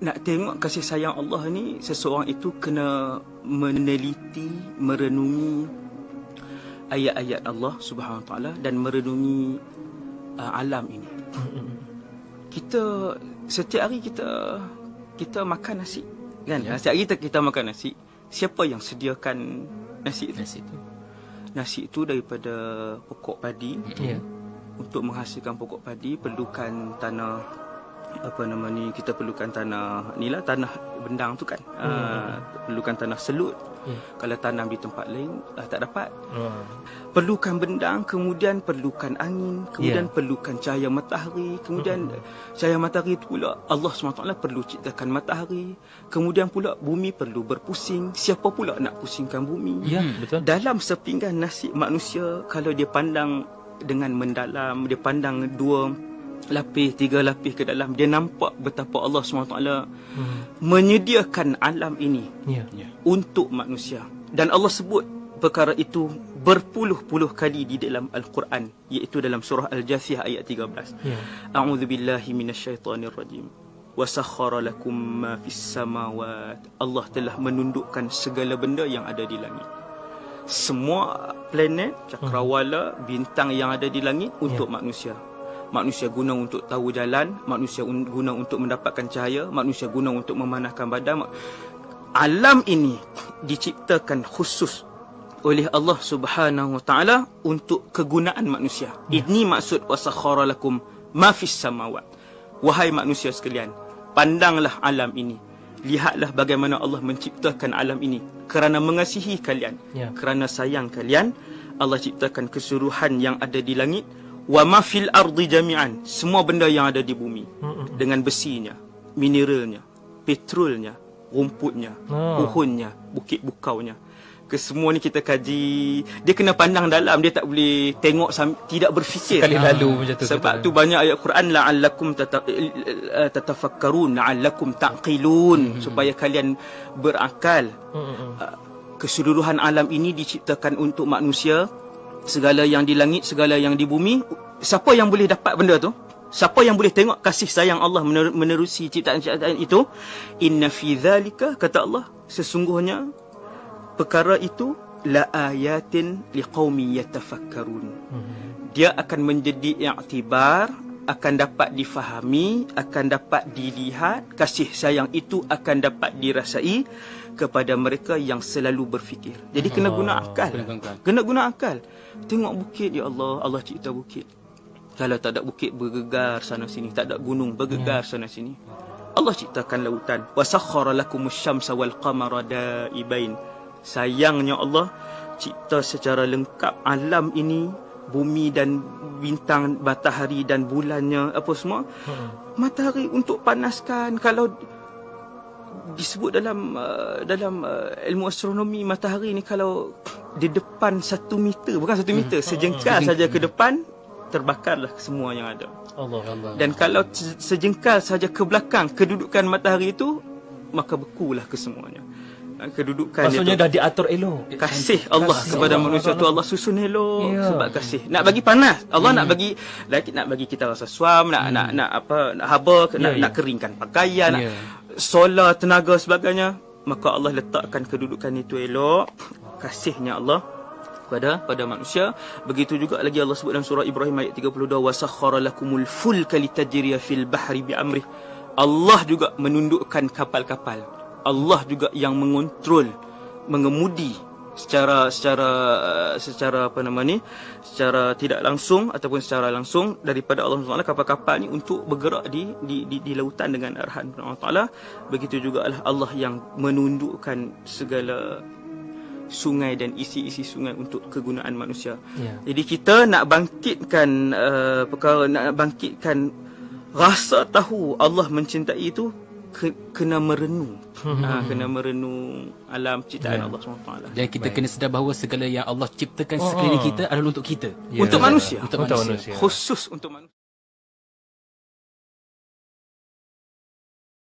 nak tengok kasih sayang Allah ni, seseorang itu kena meneliti, merenungi ayat-ayat Allah Subhanahu Wa Taala dan merenungi alam ini. Kita setiap hari kita makan nasi, kan? Ya. Setiap hari kita makan nasi. Siapa yang sediakan nasi itu? Nasi itu daripada pokok padi. Untuk menghasilkan pokok padi perlukan tanah, kita perlukan tanah tanah bendang tu kan. Perlukan tanah selut. Kalau tanam di tempat lain tak dapat. Perlukan bendang, kemudian perlukan angin, kemudian perlukan cahaya matahari, kemudian cahaya matahari itu pula Allah SWT perlu ciptakan matahari, kemudian pula bumi perlu berpusing. Siapa pula nak pusingkan bumi? Betul. Dalam sepinggan nasi manusia, kalau dia pandang dengan mendalam, dia pandang 2 lapis, 3 lapis ke dalam, dia nampak betapa Allah SWT menyediakan alam ini untuk manusia. Dan Allah sebut perkara itu berpuluh-puluh kali di dalam Al-Quran, iaitu dalam surah Al-Jathiyah ayat 13. A'udzu billahi minasyaitonir rajim. Wa sakhkhara lakum ma fis samawat. Allah telah menundukkan segala benda yang ada di langit. Semua planet, cakrawala, bintang yang ada di langit untuk manusia. Manusia guna untuk tahu jalan, manusia guna untuk mendapatkan cahaya, manusia guna untuk memanahkan badan. Alam ini diciptakan khusus oleh Allah Subhanahu Wa Taala untuk kegunaan manusia. Ini maksud wasakhara lakum ma fis samawat. Wahai manusia sekalian, pandanglah alam ini. Lihatlah bagaimana Allah menciptakan alam ini kerana mengasihi kalian, kerana sayang kalian. Allah ciptakan keseluruhan yang ada di langit. Wa ma fil ardi jami'an, semua benda yang ada di bumi, dengan besinya, mineralnya, petrolnya, rumputnya, pohonnya, bukit bukaunya. Kesemua ni kita kaji. Dia kena pandang dalam, dia tak boleh tengok tidak berfikir. Sekali lalu macam tu. Sebab tu banyak ayat Quran, la'allakum tatafakkarun, la'allakum taqilun, supaya kalian berakal. Keseluruhan alam ini diciptakan untuk manusia. Segala yang di langit, segala yang di bumi. Siapa yang boleh dapat benda tu? Siapa yang boleh tengok kasih sayang Allah menerusi ciptaan-ciptaan itu? Inna fi dzalika, kata Allah, sesungguhnya perkara itu la ayatin liqaumin yatafakkarun. Dia akan menjadi i'tibar, akan dapat difahami, akan dapat dilihat. Kasih sayang itu akan dapat dirasai kepada mereka yang selalu berfikir. Jadi kena guna akal. Kena guna akal. Tengok bukit, ya Allah, Allah cipta bukit. Kalau tak ada bukit, bergegar sana sini. Tak ada gunung, bergegar sana sini. Allah ciptakan lautan. Wa sakhkhara lakumus syamsa wal qamara da'ibain. Sayangnya Allah cipta secara lengkap alam ini, bumi dan bintang, matahari dan bulannya, apa semua. Matahari untuk panaskan. Kalau disebut dalam ilmu astronomi, matahari ni kalau di depan 1 meter, bukan 1 meter, sejengkal saja ke depan, terbakarlah semua yang ada. Allah. Dan kalau sejengkal saja ke belakang kedudukan matahari itu, maka bekulah kesemuanya. Kedudukan maksudnya dah diatur elok. Kasih Allah kepada manusia tu Allah susun elok sebab kasih. Nak bagi panas, Allah nak bagi kita rasa suam, nak haba, nak keringkan pakaian, solar, tenaga sebagainya. Maka Allah letakkan kedudukan itu elok. Kasihnya Allah pada manusia. Begitu juga lagi Allah sebut dalam surah Ibrahim ayat 32, wa sakhkhara lakumul fulka litajriya fil bahri bi amrih. Allah juga menundukkan kapal-kapal. Allah juga yang mengontrol, mengemudi secara tidak langsung ataupun secara langsung daripada Allah SWT kapal-kapal ni untuk bergerak di lautan dengan arahan Allah Taala. Begitu juga Allah yang menundukkan segala sungai dan isi-isi sungai untuk kegunaan manusia. Jadi kita nak bangkitkan nak bangkitkan rasa tahu Allah mencintai itu, kena merenung. Kena merenung alam ciptaan Allah SWT. Dan kita kena sedar bahawa segala yang Allah ciptakan sekeliling kita adalah untuk kita. Untuk manusia. Untuk manusia. Khusus untuk manusia.